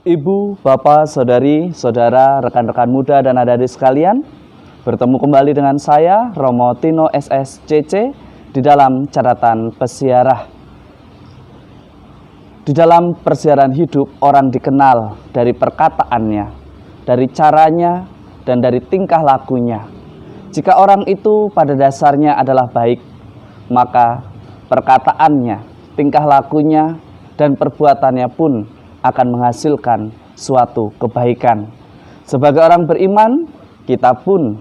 Ibu, Bapak, Saudari, Saudara, rekan-rekan muda dan adik-adik sekalian, bertemu kembali dengan saya, Romo Tino SSCC, di dalam catatan pesiarah. Di dalam persiaran hidup, orang dikenal dari perkataannya, dari caranya, dan dari tingkah lakunya. Jika orang itu pada dasarnya adalah baik, maka perkataannya, tingkah lakunya, dan perbuatannya pun akan menghasilkan suatu kebaikan. Sebagai orang beriman, kita pun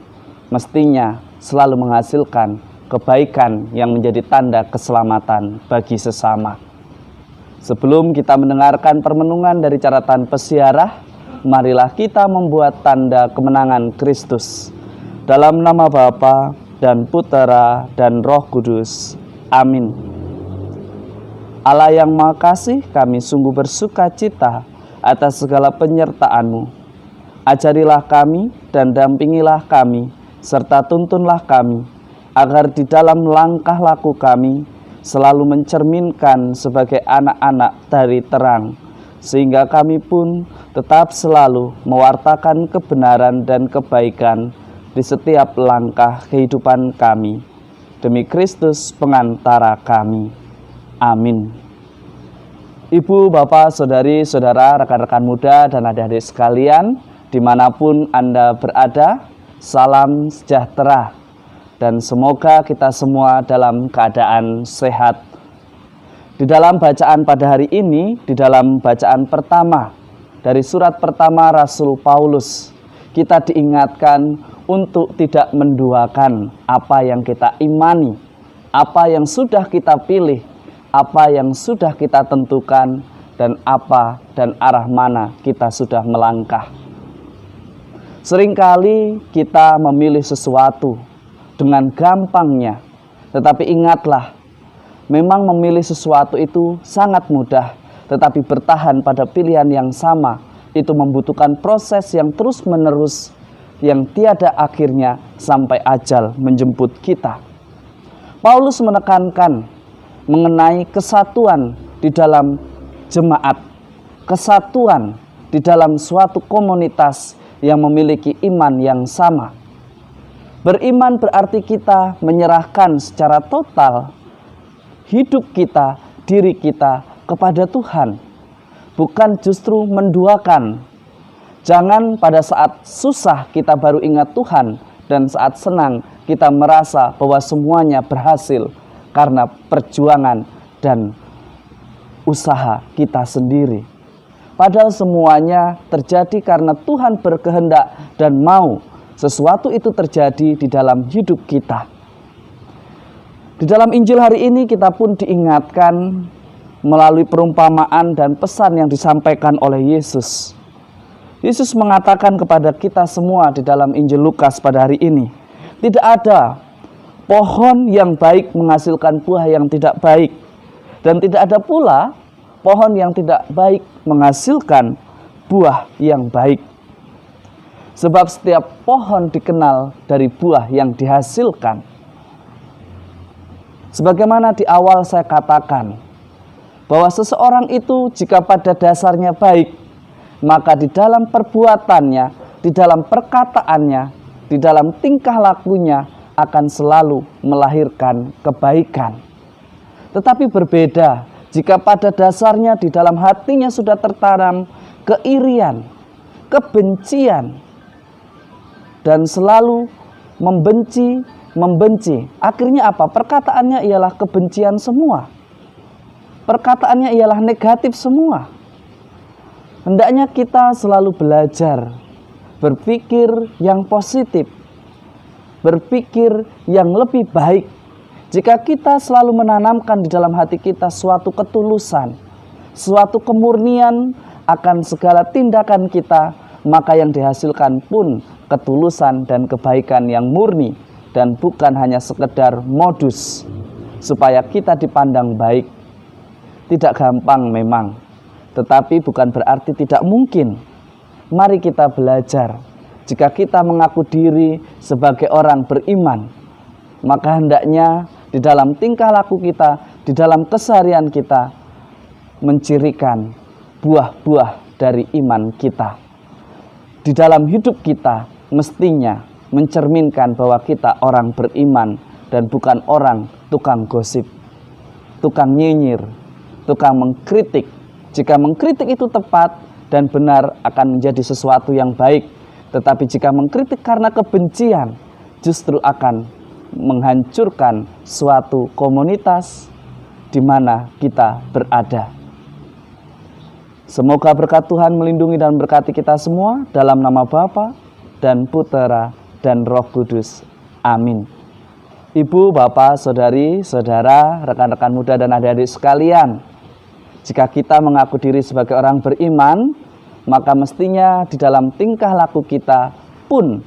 mestinya selalu menghasilkan kebaikan yang menjadi tanda keselamatan bagi sesama. Sebelum kita mendengarkan permenungan dari catatan pesiarah, marilah kita membuat tanda kemenangan Kristus. Dalam nama Bapa dan Putera dan Roh Kudus. Amin. Allah yang Maha Kasih, kami sungguh bersuka cita atas segala penyertaan-Mu. Ajarilah kami dan dampingilah kami, serta tuntunlah kami, agar di dalam langkah laku kami selalu mencerminkan sebagai anak-anak dari terang, sehingga kami pun tetap selalu mewartakan kebenaran dan kebaikan di setiap langkah kehidupan kami. Demi Kristus pengantara kami. Amin. Ibu, Bapak, Saudari, Saudara, rekan-rekan muda dan adik-adik sekalian, dimanapun Anda berada, salam sejahtera. Dan semoga kita semua dalam keadaan sehat. Di dalam bacaan pada hari ini, di dalam bacaan pertama dari surat pertama Rasul Paulus, kita diingatkan untuk tidak menduakan apa yang kita imani, apa yang sudah kita pilih, apa yang sudah kita tentukan, dan apa dan arah mana kita sudah melangkah. Seringkali kita memilih sesuatu dengan gampangnya, tetapi ingatlah, memang memilih sesuatu itu sangat mudah, tetapi bertahan pada pilihan yang sama, itu membutuhkan proses yang terus-menerus, yang tiada akhirnya sampai ajal menjemput kita. Paulus menekankan mengenai kesatuan di dalam jemaat, kesatuan di dalam suatu komunitas yang memiliki iman yang sama. Beriman berarti kita menyerahkan secara total hidup kita, diri kita kepada Tuhan, bukan justru menduakan. Jangan pada saat susah kita baru ingat Tuhan, dan saat senang kita merasa bahwa semuanya berhasil karena perjuangan dan usaha kita sendiri. Padahal semuanya terjadi karena Tuhan berkehendak dan mau sesuatu itu terjadi di dalam hidup kita. Di dalam Injil hari ini kita pun diingatkan melalui perumpamaan dan pesan yang disampaikan oleh Yesus. Yesus mengatakan kepada kita semua di dalam Injil Lukas pada hari ini, tidak ada pohon yang baik menghasilkan buah yang tidak baik, dan tidak ada pula pohon yang tidak baik menghasilkan buah yang baik. Sebab setiap pohon dikenal dari buah yang dihasilkan. Sebagaimana di awal saya katakan, bahwa seseorang itu jika pada dasarnya baik, maka di dalam perbuatannya, di dalam perkataannya, di dalam tingkah lakunya akan selalu melahirkan kebaikan. Tetapi berbeda jika pada dasarnya di dalam hatinya sudah tertanam keirian, kebencian, dan selalu membenci. Akhirnya apa? Perkataannya ialah kebencian semua. Perkataannya ialah negatif semua. Hendaknya kita selalu belajar berpikir yang positif, berpikir yang lebih baik. Jika kita selalu menanamkan di dalam hati kita suatu ketulusan, suatu kemurnian akan segala tindakan kita, maka yang dihasilkan pun ketulusan dan kebaikan yang murni, dan bukan hanya sekedar modus supaya kita dipandang baik. Tidak gampang memang, tetapi bukan berarti tidak mungkin. Mari kita belajar. Jika kita mengaku diri sebagai orang beriman, maka hendaknya di dalam tingkah laku kita, di dalam keseharian kita, mencirikan buah-buah dari iman kita. Di dalam hidup kita mestinya mencerminkan bahwa kita orang beriman dan bukan orang tukang gosip, tukang nyinyir, tukang mengkritik. Jika mengkritik itu tepat dan benar akan menjadi sesuatu yang baik. Tetapi jika mengkritik karena kebencian, justru akan menghancurkan suatu komunitas di mana kita berada. Semoga berkat Tuhan melindungi dan berkati kita semua dalam nama Bapa dan Putera dan Roh Kudus. Amin. Ibu, Bapak, Saudari, Saudara, rekan-rekan muda dan adik-adik sekalian, jika kita mengaku diri sebagai orang beriman, maka mestinya di dalam tingkah laku kita pun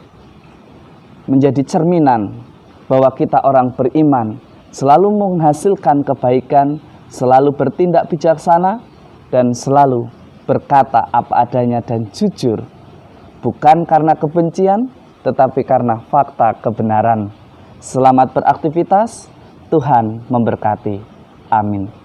menjadi cerminan bahwa kita orang beriman, selalu menghasilkan kebaikan, selalu bertindak bijaksana, dan selalu berkata apa adanya dan jujur, bukan karena kebencian, tetapi karena fakta kebenaran. Selamat beraktivitas, Tuhan memberkati. Amin.